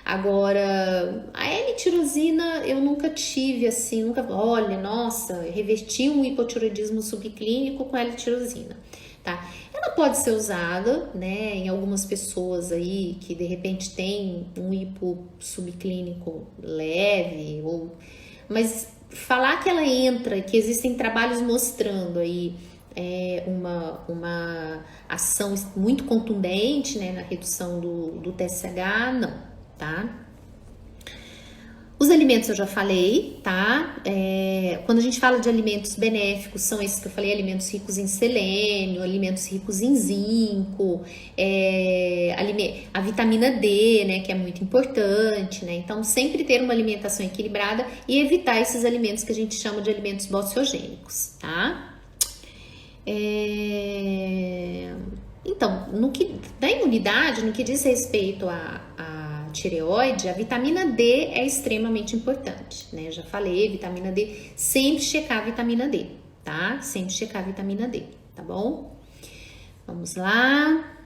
Agora, a L-tirosina eu nunca tive assim, olha, nossa, reverti um hipotireoidismo subclínico com L-tirosina, tá? Ela pode ser usada, né, em algumas pessoas aí que de repente tem um hipo subclínico leve, mas falar que ela entra, que existem trabalhos mostrando aí uma ação muito contundente, né, na redução do TSH, não, tá? Os alimentos eu já falei, tá? Quando a gente fala de alimentos benéficos, são esses que eu falei, alimentos ricos em selênio, alimentos ricos em zinco, a vitamina D, né, que é muito importante, né? Então, sempre ter uma alimentação equilibrada e evitar esses alimentos que a gente chama de alimentos bociogênicos, tá? Então, da imunidade, no que diz respeito a tireoide, a vitamina D é extremamente importante, né? Eu já falei, vitamina D, sempre checar a vitamina D, tá? Sempre checar a vitamina D, tá bom? Vamos lá.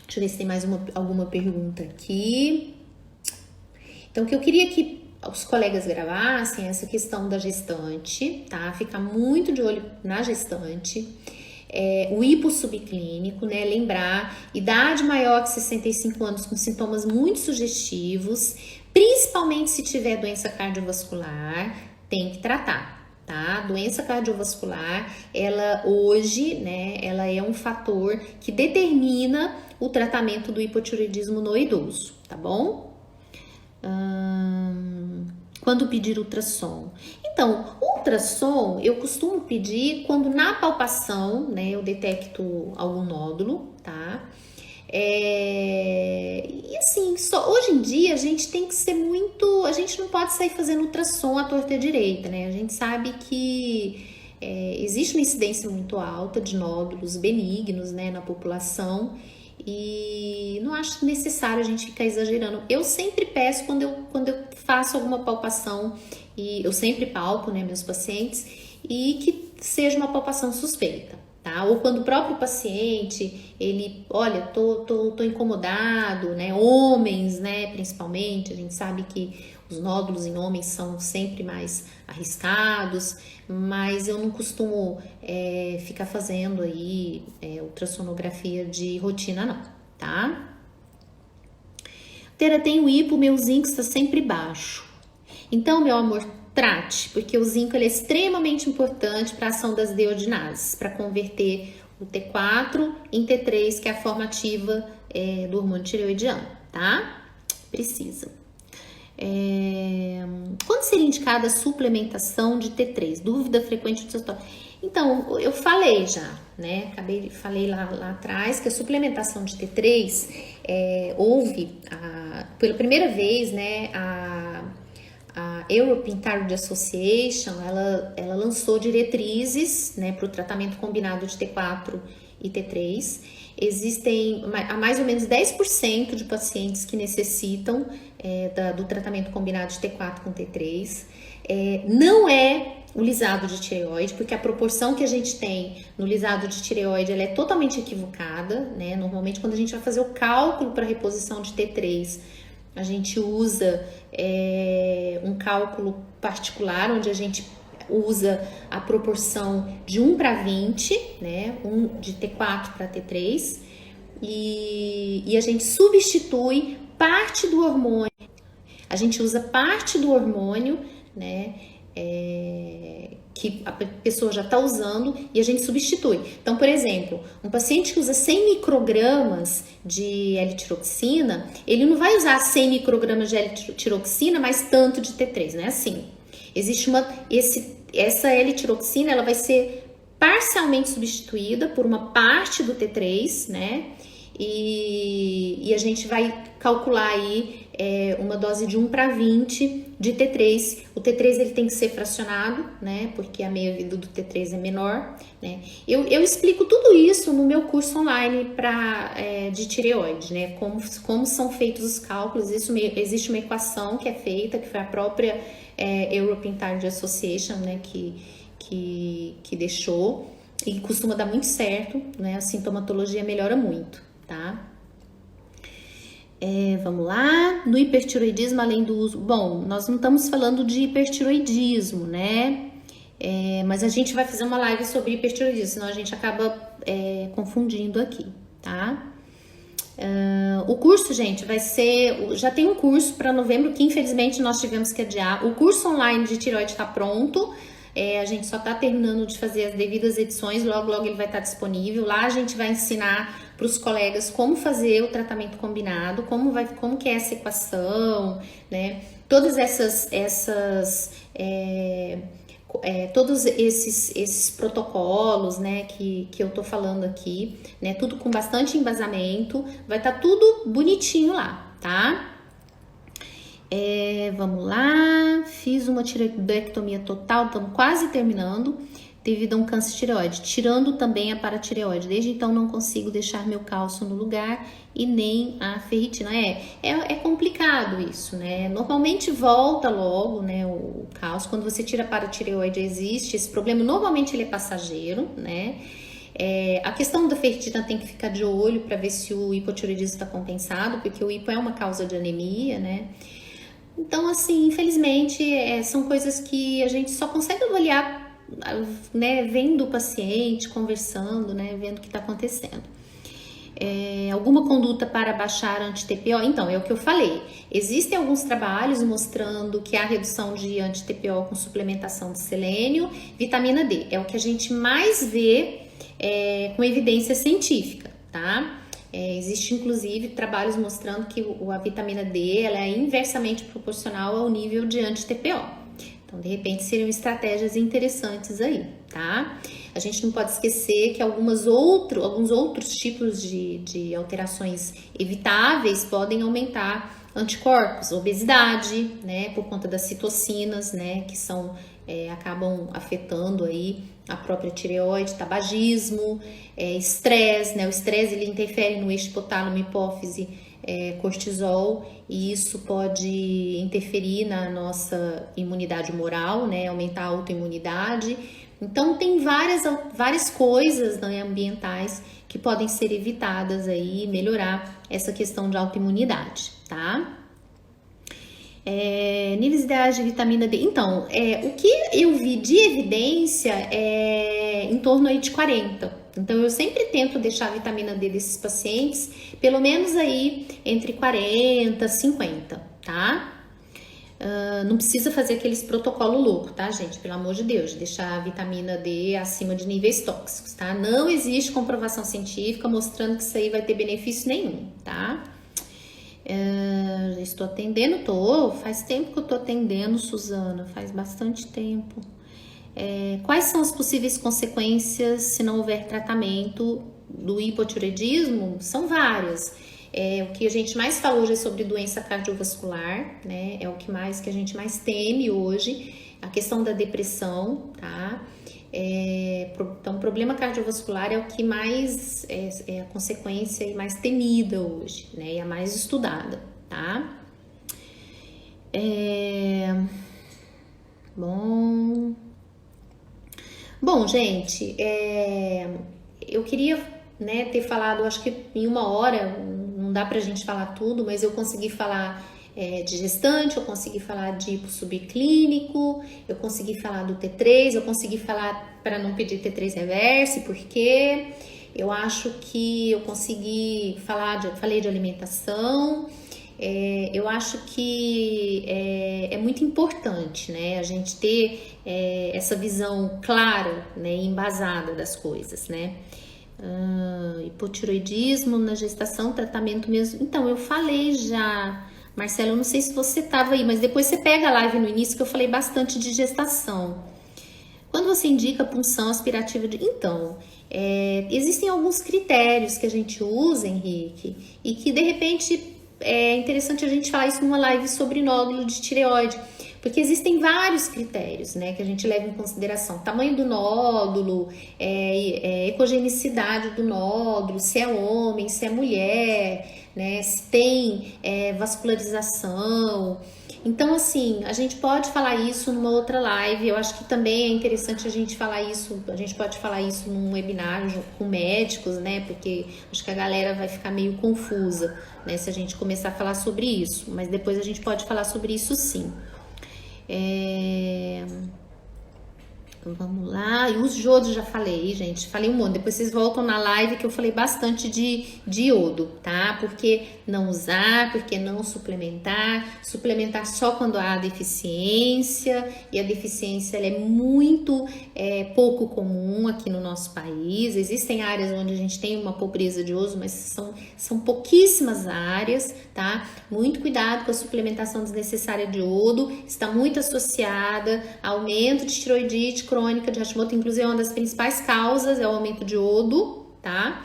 Deixa eu ver se tem mais alguma pergunta aqui. Então, o que eu queria que os colegas gravassem é essa questão da gestante, tá? Ficar muito de olho na gestante. O hipo subclínico, né? Lembrar, idade maior que 65 anos com sintomas muito sugestivos, principalmente se tiver doença cardiovascular, tem que tratar, tá? Doença cardiovascular, ela hoje, né? Ela é um fator que determina o tratamento do hipotireoidismo no idoso, tá bom? Quando pedir ultrassom? Então, ultrassom eu costumo pedir quando na palpação, né, eu detecto algum nódulo, tá? E assim, hoje em dia a gente tem que ser a gente não pode sair fazendo ultrassom à torta e à direita, né? A gente sabe que existe uma incidência muito alta de nódulos benignos, né, na população. E não acho necessário a gente ficar exagerando. Eu sempre peço quando eu faço alguma palpação, e eu sempre palpo, né, meus pacientes, e que seja uma palpação suspeita, tá? Ou quando o próprio paciente, ele, olha, tô incomodado, né? Homens, né, principalmente, a gente sabe que os nódulos em homens são sempre mais arriscados, mas eu não costumo ficar fazendo aí ultrassonografia de rotina não, tá? Tera, tem o hipo, meu zinco está sempre baixo. Então, meu amor, trate, porque o zinco ele é extremamente importante para a ação das deodinases, para converter o T4 em T3, que é a forma ativa do hormônio tireoidiano, tá? Precisa. Quando seria indicada a suplementação de T3? Dúvida frequente do setor. Então, eu falei já, né? Falei lá atrás que a suplementação de T3 houve pela primeira vez, né? A European Thyroid Association, ela lançou diretrizes, né, para o tratamento combinado de T4 e T3. Existem mais ou menos 10% de pacientes que necessitam do tratamento combinado de T4 com T3. Não é o lisado de tireoide, porque a proporção que a gente tem no lisado de tireoide ela é totalmente equivocada, né? Normalmente, quando a gente vai fazer o cálculo para reposição de T3, a gente usa um cálculo particular, onde a gente usa a proporção de 1:20, né? 1 de T4 para T3, e a gente substitui parte do hormônio. A gente usa parte do hormônio, né? Que a pessoa já está usando e a gente substitui. Então, por exemplo, um paciente que usa 100 microgramas de L-tiroxina, ele não vai usar 100 microgramas de L-tiroxina, mas tanto de T3, né? Assim, existe essa L-tiroxina, ela vai ser parcialmente substituída por uma parte do T3, né? E a gente vai calcular aí uma dose de 1:20 de T3. O T3 ele tem que ser fracionado, né? Porque a meia-vida do T3 é menor, né? Eu explico tudo isso no meu curso online de tireoide, né? Como são feitos os cálculos. Existe uma equação que é feita, que foi a própria European Thyroid Association, né? Que deixou e costuma dar muito certo, né? A sintomatologia melhora muito, tá? Vamos lá, no hipertiroidismo, além do uso... Bom, nós não estamos falando de hipertiroidismo, né? Mas a gente vai fazer uma live sobre hipertiroidismo, senão a gente acaba confundindo aqui, tá? O curso, gente, vai ser... Já tem um curso para novembro, que infelizmente nós tivemos que adiar. O curso online de tireoide está pronto. A gente só está terminando de fazer as devidas edições, logo ele vai estar disponível. Lá a gente vai ensinar para os colegas como fazer o tratamento combinado, como que é essa equação, né? Todas todos esses protocolos, né, que eu tô falando aqui, né? Tudo com bastante embasamento, vai estar tudo bonitinho lá, tá? Vamos lá, fiz uma tireoidectomia total, estamos quase terminando, devido a um câncer de tireoide, tirando também a paratireoide. Desde então não consigo deixar meu cálcio no lugar e nem a ferritina. É complicado isso, né? Normalmente volta logo, né, o cálcio. Quando você tira a paratireoide existe esse problema, normalmente ele é passageiro, né? A questão da ferritina tem que ficar de olho para ver se o hipotireoidismo está compensado, porque o hipo é uma causa de anemia, né? Então, assim, infelizmente, são coisas que a gente só consegue avaliar, né, vendo o paciente, conversando, né, vendo o que está acontecendo. Alguma conduta para baixar anti-TPO? Então, é o que eu falei. Existem alguns trabalhos mostrando que há redução de anti-TPO com suplementação de selênio, vitamina D. É o que a gente mais vê com evidência científica, tá? Existe inclusive trabalhos mostrando que a vitamina D ela é inversamente proporcional ao nível de anti-TPO. Então, de repente, seriam estratégias interessantes aí, tá? A gente não pode esquecer que alguns outros tipos de alterações evitáveis podem aumentar anticorpos, obesidade, né, por conta das citocinas, né, que acabam afetando aí a própria tireoide, tabagismo, estresse, né, o estresse ele interfere no eixo hipotálamo, hipófise, cortisol, e isso pode interferir na nossa imunidade humoral, né, aumentar a autoimunidade, Então tem várias coisas, né, ambientais que podem ser evitadas aí e melhorar essa questão de autoimunidade, tá? Níveis ideais de vitamina D. Então, o que eu vi de evidência é em torno aí de 40. Então, eu sempre tento deixar a vitamina D desses pacientes pelo menos aí entre 40 e 50, tá? Não precisa fazer aqueles protocolo louco, tá, gente? Pelo amor de Deus, deixar a vitamina D acima de níveis tóxicos, tá? Não existe comprovação científica mostrando que isso aí vai ter benefício nenhum, tá? Estou atendendo, faz tempo que eu tô atendendo, Suzana, faz bastante tempo. Quais são as possíveis consequências se não houver tratamento do hipotireoidismo? São várias. O que a gente mais falou hoje é sobre doença cardiovascular, né? É o que a gente mais teme hoje, a questão da depressão, tá? Então, o problema cardiovascular é o que mais é a consequência mais temida hoje, né? E a mais estudada, tá? Bom, gente, eu queria, né, ter falado, acho que em 1 hora, não dá pra gente falar tudo, mas eu consegui falar de gestante, eu consegui falar de hipo subclínico, eu consegui falar do T3, eu consegui falar para não pedir T3 reverse, porque eu acho que eu consegui falei de alimentação. Eu acho que é muito importante, né, a gente ter essa visão clara, né, e embasada das coisas, né? Hipotiroidismo na gestação, tratamento mesmo. Então, eu falei já, Marcelo, eu não sei se você estava aí, mas depois você pega a live no início que eu falei bastante de gestação. Quando você indica punção aspirativa Então, existem alguns critérios que a gente usa, Henrique, e que de repente é interessante a gente falar isso numa live sobre nódulo de tireoide, porque existem vários critérios, né, que a gente leva em consideração: tamanho do nódulo, ecogenicidade do nódulo, se é homem, se é mulher, né, se tem vascularização. Então, assim, a gente pode falar isso numa outra live. Eu acho que também é interessante a gente falar isso. A gente pode falar isso num webinar com médicos, né? Porque acho que a galera vai ficar meio confusa, né, se a gente começar a falar sobre isso. Mas depois a gente pode falar sobre isso, sim. Vamos lá, e os iodos já falei, gente, falei um monte. Depois vocês voltam na live que eu falei bastante de iodo, tá? Porque não usar, porque não suplementar só quando há deficiência, e a deficiência ela é muito pouco comum aqui no nosso país. Existem áreas onde a gente tem uma pobreza de iodo, mas são pouquíssimas áreas, tá? Muito cuidado com a suplementação desnecessária de iodo, está muito associada a aumento de tiroidite crônica de Hashimoto, inclusive uma das principais causas é o aumento de iodo, tá?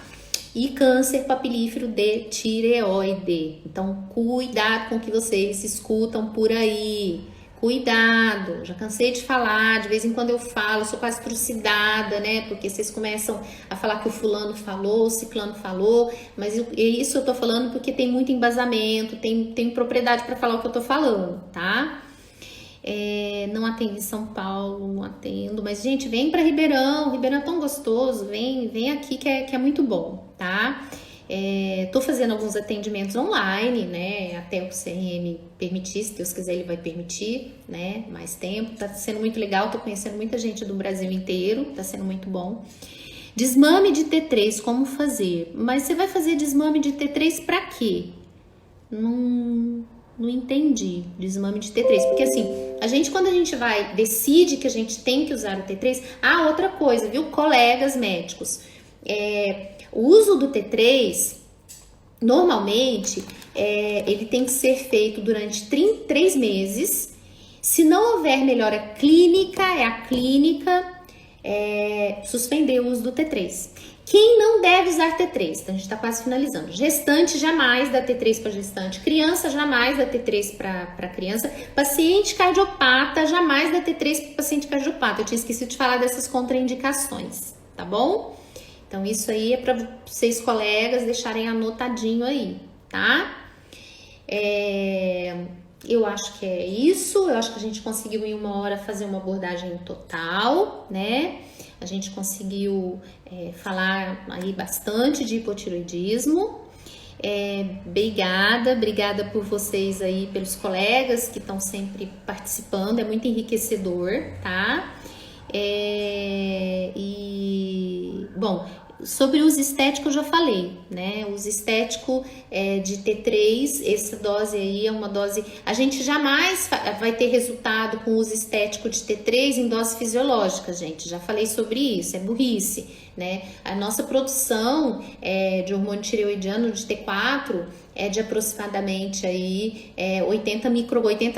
E câncer papilífero de tireoide. Então, cuidado com o que vocês escutam por aí. Cuidado, já cansei de falar, de vez em quando eu falo, sou quase trucidada, né? Porque vocês começam a falar que o fulano falou, o ciclano falou, mas isso eu tô falando porque tem muito embasamento, tem propriedade para falar o que eu tô falando, tá? Não atendo em São Paulo, não atendo, mas gente, vem para Ribeirão é tão gostoso, vem aqui que é muito bom, tá? Tô fazendo alguns atendimentos online, né, até o CRM permitir, se Deus quiser ele vai permitir, né, mais tempo, tá sendo muito legal, tô conhecendo muita gente do Brasil inteiro, tá sendo muito bom. Desmame de T3, como fazer? Mas você vai fazer desmame de T3 para quê? Não entendi, desmame de T3, porque assim, quando a gente decide que a gente tem que usar o T3, outra coisa, viu, colegas médicos, o uso do T3, normalmente, ele tem que ser feito durante 3 meses, se não houver melhora clínica, suspender o uso do T3. Quem não deve usar T3? Então, a gente está quase finalizando. Gestante, jamais dá T3 para gestante. Criança, jamais dá T3 para criança. Paciente cardiopata, jamais dá T3 para paciente cardiopata. Eu tinha esquecido de falar dessas contraindicações, tá bom? Então, isso aí é para vocês, colegas, deixarem anotadinho aí, tá? eu acho que é isso. Eu acho que a gente conseguiu em 1 hora fazer uma abordagem total, né? A gente conseguiu falar aí bastante de hipotireoidismo. Obrigada por vocês aí, pelos colegas que estão sempre participando, é muito enriquecedor, tá? Bom, sobre uso estético eu já falei, né? Uso estético de T3, essa dose aí é uma dose... A gente jamais vai ter resultado com uso estético de T3 em dose fisiológica, gente. Já falei sobre isso, é burrice, né? A nossa produção de hormônio tireoidiano de T4 é de aproximadamente aí 80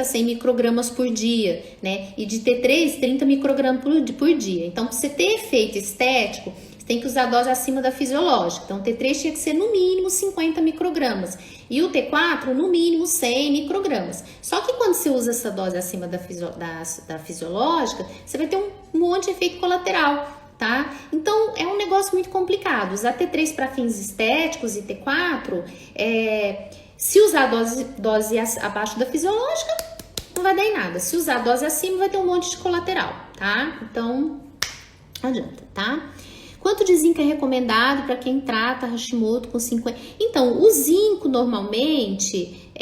a 100 microgramas por dia, né? E de T3, 30 microgramas por dia. Então, para você ter efeito estético, tem que usar dose acima da fisiológica. Então, o T3 tinha que ser no mínimo 50 microgramas. E o T4, no mínimo 100 microgramas. Só que quando você usa essa dose acima da fisiológica, você vai ter um monte de efeito colateral, tá? Então, é um negócio muito complicado. Usar T3 para fins estéticos e T4, se usar dose abaixo da fisiológica, não vai dar em nada. Se usar a dose acima, vai ter um monte de colateral, tá? Então, não adianta, tá? Quanto de zinco é recomendado para quem trata Hashimoto com 50? Então, o zinco normalmente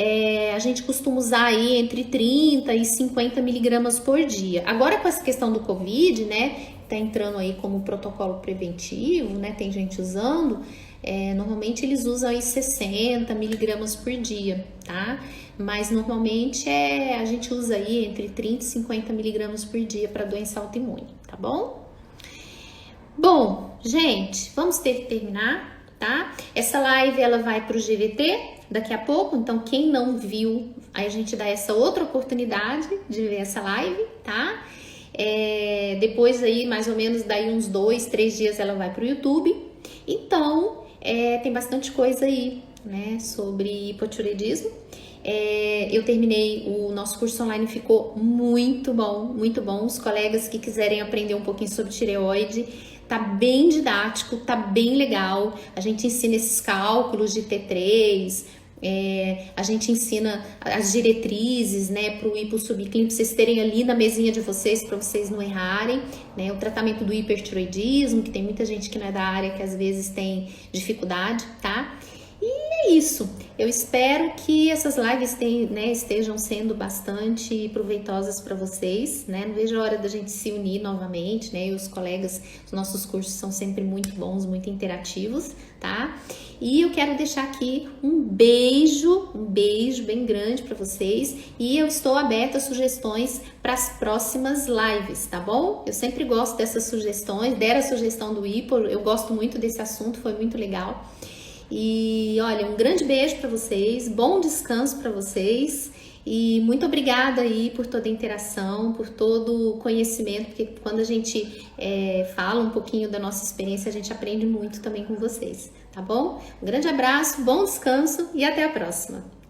a gente costuma usar aí entre 30 e 50 miligramas por dia. Agora com essa questão do Covid, né, tá entrando aí como protocolo preventivo, né, tem gente usando, normalmente eles usam aí 60 miligramas por dia, tá? Mas normalmente a gente usa aí entre 30 e 50 miligramas por dia para doença autoimune, tá bom? Bom, gente, vamos ter que terminar, tá? Essa live, ela vai pro GVT daqui a pouco, então quem não viu, aí a gente dá essa outra oportunidade de ver essa live, tá? Depois aí, mais ou menos, daí uns 2, 3 dias ela vai pro YouTube. Então, tem bastante coisa aí, né, sobre hipotireoidismo. Eu terminei o nosso curso online, ficou muito bom, muito bom. Os colegas que quiserem aprender um pouquinho sobre tireoide, tá bem didático, tá bem legal. A gente ensina esses cálculos de T3, a gente ensina as diretrizes, né, para o hiposubclínico, pra vocês terem ali na mesinha de vocês, para vocês não errarem, né, o tratamento do hipertireoidismo, que tem muita gente que não é da área que às vezes tem dificuldade, tá? E é isso. Eu espero que essas lives estejam sendo bastante proveitosas para vocês, né? Não vejo a hora da gente se unir novamente, né? E os colegas, os nossos cursos são sempre muito bons, muito interativos, tá? E eu quero deixar aqui um beijo bem grande para vocês. E eu estou aberta a sugestões para as próximas lives, tá bom? Eu sempre gosto dessas sugestões, deram a sugestão do hipo, eu gosto muito desse assunto, foi muito legal. E olha, um grande beijo para vocês, bom descanso para vocês e muito obrigada aí por toda a interação, por todo o conhecimento, porque quando a gente fala um pouquinho da nossa experiência, a gente aprende muito também com vocês, tá bom? Um grande abraço, bom descanso e até a próxima!